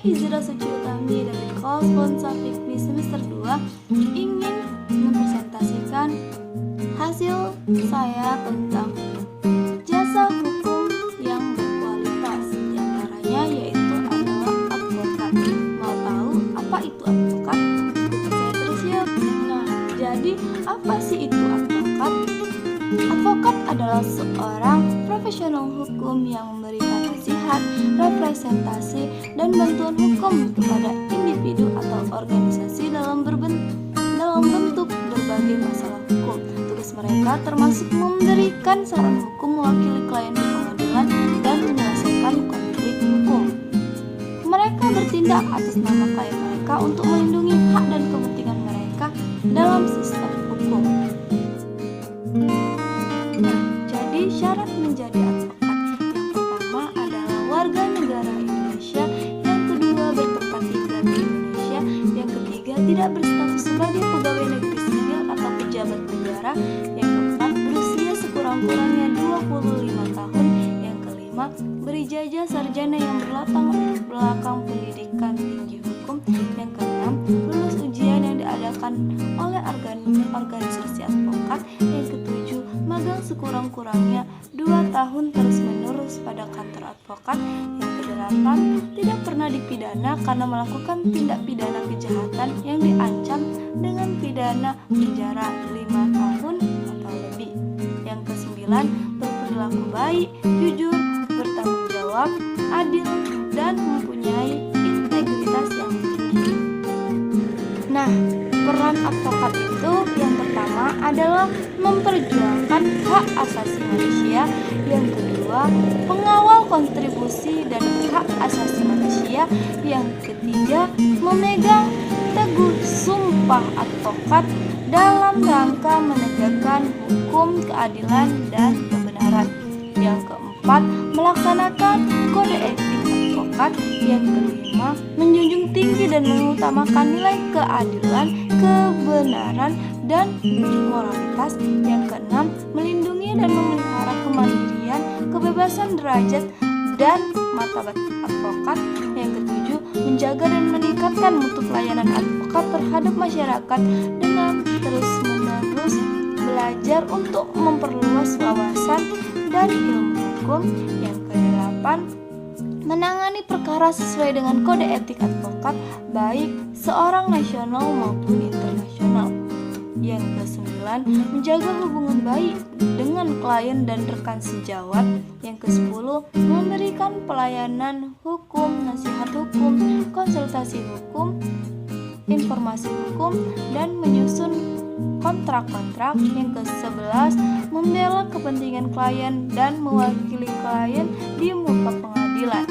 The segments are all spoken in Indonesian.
Hizra Suci Utami dari Konsultan Fikmi semester 2 ingin mempresentasikan hasil saya tentang jasa hukum yang berkualitas. Di antaranya yaitu adalah advokat. Mau tahu apa itu advokat? Ikuti saya terus ya. Nah, jadi apa sih itu advokat? Advokat adalah seorang profesional hukum yang memberikan nasihat, representasi, dan bantuan hukum kepada individu atau organisasi dalam bentuk berbagai masalah hukum. Tugas mereka termasuk memberikan saran hukum, mewakili klien di pengadilan, dan menyelesaikan konflik hukum. Mereka bertindak atas nama klien mereka untuk melindungi hak dan kepentingan mereka dalam sistem hukum. Nah, jadi syarat menjadi advokat yang pertama adalah warga negara Indonesia, yang kedua bertempat tinggal di Indonesia, yang ketiga tidak berstatus sebagai pegawai negeri sipil atau pejabat negara, yang keempat berusia sekurang-kurangnya 25 tahun, yang kelima berijazah sarjana yang berlatar belakang pendidikan tinggi hukum, yang keenam lulus ujian yang diadakan oleh organisasi advokat, yang ketujuh magang sekurang-kurangnya 2 tahun terus-menerus pada kantor advokat, yang kedelapan tidak pernah dipidana karena melakukan tindak pidana kejahatan yang diancam dengan pidana penjara 5 tahun atau lebih, yang kesembilan berperilaku baik, jujur, bertanggung jawab, adil, dan mempunyai integritas yang tinggi. Nah, peran advokat itu yang pertama adalah memperjuangkan hak asasi manusia, yang kedua pengawal kontribusi dan hak asasi manusia, yang ketiga memegang teguh sumpah advokat dalam rangka menegakkan hukum, keadilan, dan kebenaran, yang keempat melaksanakan kode etik advokat, yang kelima menjunjung tinggi dan mengutamakan nilai keadilan, kebenaran, dan moralitas, yang keenam melindungi dan memelihara kemandirian, kebebasan derajat dan martabat advokat, yang ketujuh menjaga dan meningkatkan mutu pelayanan advokat terhadap masyarakat dengan terus-menerus belajar untuk memperluas wawasan dan ilmu hukum, yang kedelapan menangani perkara sesuai dengan kode etik advokat baik seorang nasional maupun internasional, yang kesembilan menjaga hubungan baik dengan klien dan rekan sejawat, yang kesepuluh memberikan pelayanan hukum, nasihat hukum, konsultasi hukum, informasi hukum, dan menyusun kontrak-kontrak, yang ke-11 membela kepentingan klien dan mewakili klien di muka pengadilan.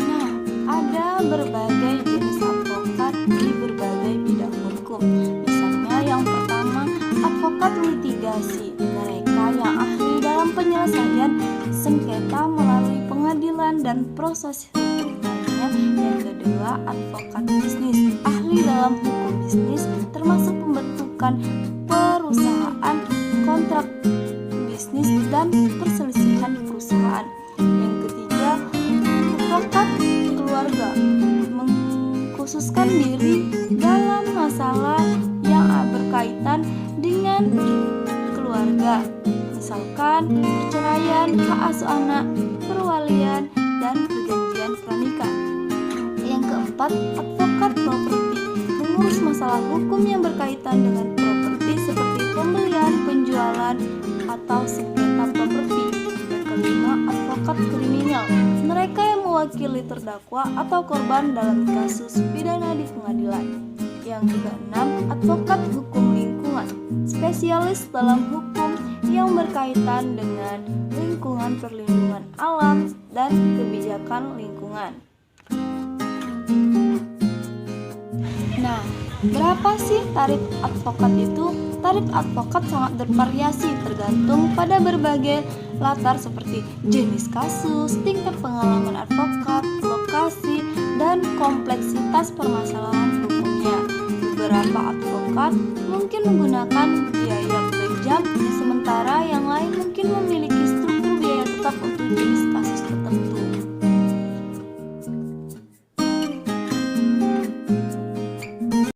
Nah, ada berbagai jenis advokat di berbagai bidang hukum. Misalnya yang pertama, advokat litigasi, mereka yang ahli dalam penyelesaian sengketa melalui pengadilan dan proses hukum lainnya. Yang kedua, advokat bisnis, ahli dalam hukum bisnis termasuk pembentukan perusahaan, kontrak bisnis, dan perselisihan perusahaan. Yang ketiga, advokat keluarga mengkhususkan diri dalam masalah yang berkaitan dengan keluarga, misalkan perceraian, hak asuh anak, perwalian, dan perjanjian pranikah. Yang keempat, advokat properti mengurus masalah hukum yang berkaitan dengan properti seperti pembelian, penjualan, atau sengketa properti. Yang kelima, advokat kriminal, mereka yang mewakili terdakwa atau korban dalam kasus pidana di pengadilan. Yang keenam, advokat hukum lingkungan, spesialis dalam hukum yang berkaitan dengan lingkungan, perlindungan alam, dan kebijakan lingkungan. Nah, berapa sih tarif advokat itu? Tarif advokat sangat bervariasi tergantung pada berbagai latar seperti jenis kasus, tingkat pengalaman advokat, lokasi, dan kompleksitas permasalahan hukumnya. Beberapa advokat mungkin menggunakan biaya per jam, sementara yang lain mungkin memiliki